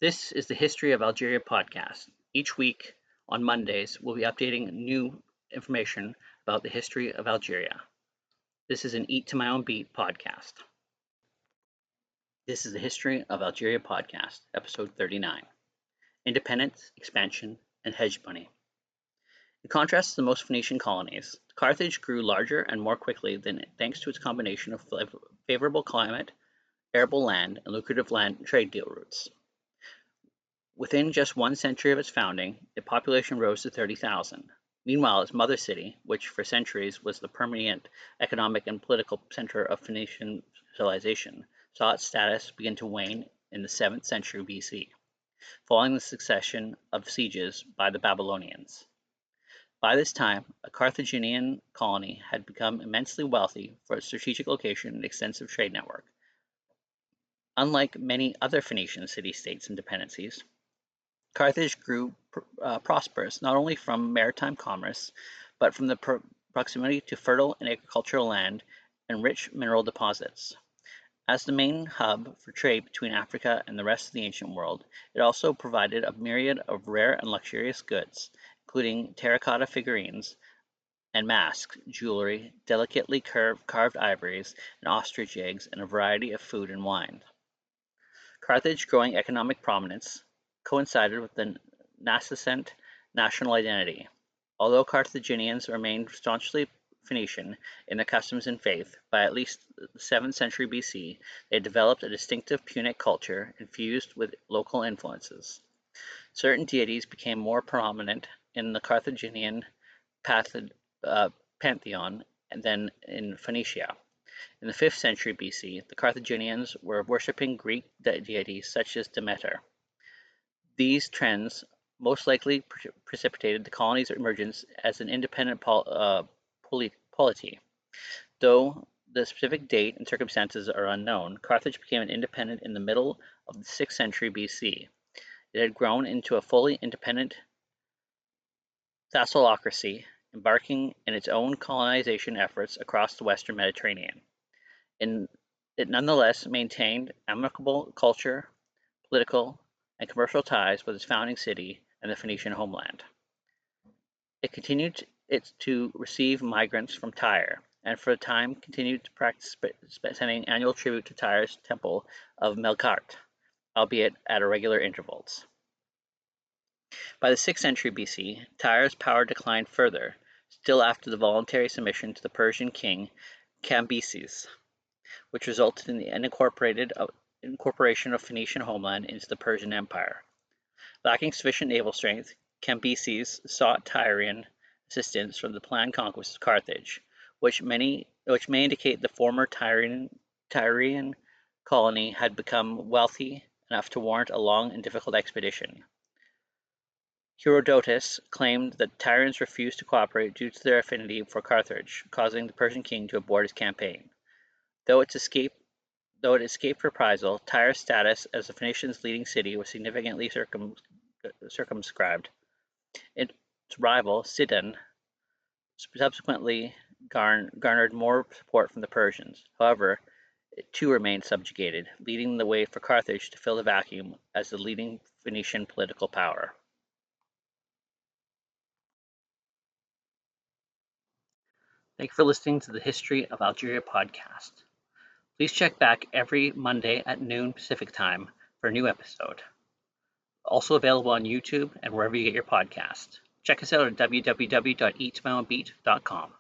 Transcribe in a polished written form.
This is the History of Algeria podcast. Each week on Mondays, we'll be updating new information about the history of Algeria. This is an Eat to My Own Beat podcast. This is the History of Algeria podcast, episode 39 Independence, Expansion, and Hegemony. In contrast to most Phoenician colonies, Carthage grew larger and more quickly thanks to its combination of favorable climate, arable land, and lucrative land trade deal routes. Within just 1 century of its founding, the population rose to 30,000. Meanwhile, its mother city, which for centuries was the permanent economic and political center of Phoenician civilization, saw its status begin to wane in the 7th century BC, following the succession of sieges by the Babylonians. By this time, a Carthaginian colony had become immensely wealthy for its strategic location and extensive trade network. Unlike many other Phoenician city-states and dependencies, Carthage grew prosperous not only from maritime commerce, but from the proximity to fertile and agricultural land and rich mineral deposits. As the main hub for trade between Africa and the rest of the ancient world, it also provided a myriad of rare and luxurious goods, including terracotta figurines and masks, jewelry, delicately carved ivories, and ostrich eggs, and a variety of food and wine. Carthage's growing economic prominence coincided with the nascent national identity. Although Carthaginians remained staunchly Phoenician in their customs and faith, by at least the 7th century BC, they developed a distinctive Punic culture infused with local influences. Certain deities became more prominent in the Carthaginian pantheon than in Phoenicia. In the 5th century BC, the Carthaginians were worshipping Greek deities such as Demeter. These trends most likely precipitated the colony's emergence as an independent polity. Though the specific date and circumstances are unknown, Carthage became an independent in the middle of the 6th century BC. It had grown into a fully independent thalassocracy, embarking in its own colonization efforts across the Western Mediterranean. It nonetheless maintained amicable culture, political, and commercial ties with its founding city and the Phoenician homeland. It continued to receive migrants from Tyre, and for a time continued to practice sending annual tribute to Tyre's temple of Melkart, albeit at irregular intervals. By the 6th century BC, Tyre's power declined further, still after the voluntary submission to the Persian king Cambyses, which resulted in the incorporation of Phoenician homeland into the Persian Empire. Lacking sufficient naval strength, Cambyses sought Tyrian assistance from the planned conquest of Carthage, which may indicate the former Tyrian colony had become wealthy enough to warrant a long and difficult expedition. Herodotus claimed that Tyrians refused to cooperate due to their affinity for Carthage, causing the Persian king to abort his campaign. Though it escaped reprisal, Tyre's status as the Phoenicians' leading city was significantly circumscribed. Its rival, Sidon, subsequently garnered more support from the Persians. However, it too remained subjugated, leading the way for Carthage to fill the vacuum as the leading Phoenician political power. Thank you for listening to the History of Algeria podcast. Please check back every Monday at noon Pacific time for a new episode. Also available on YouTube and wherever you get your podcasts. Check us out at www.eatmyownbeat.com.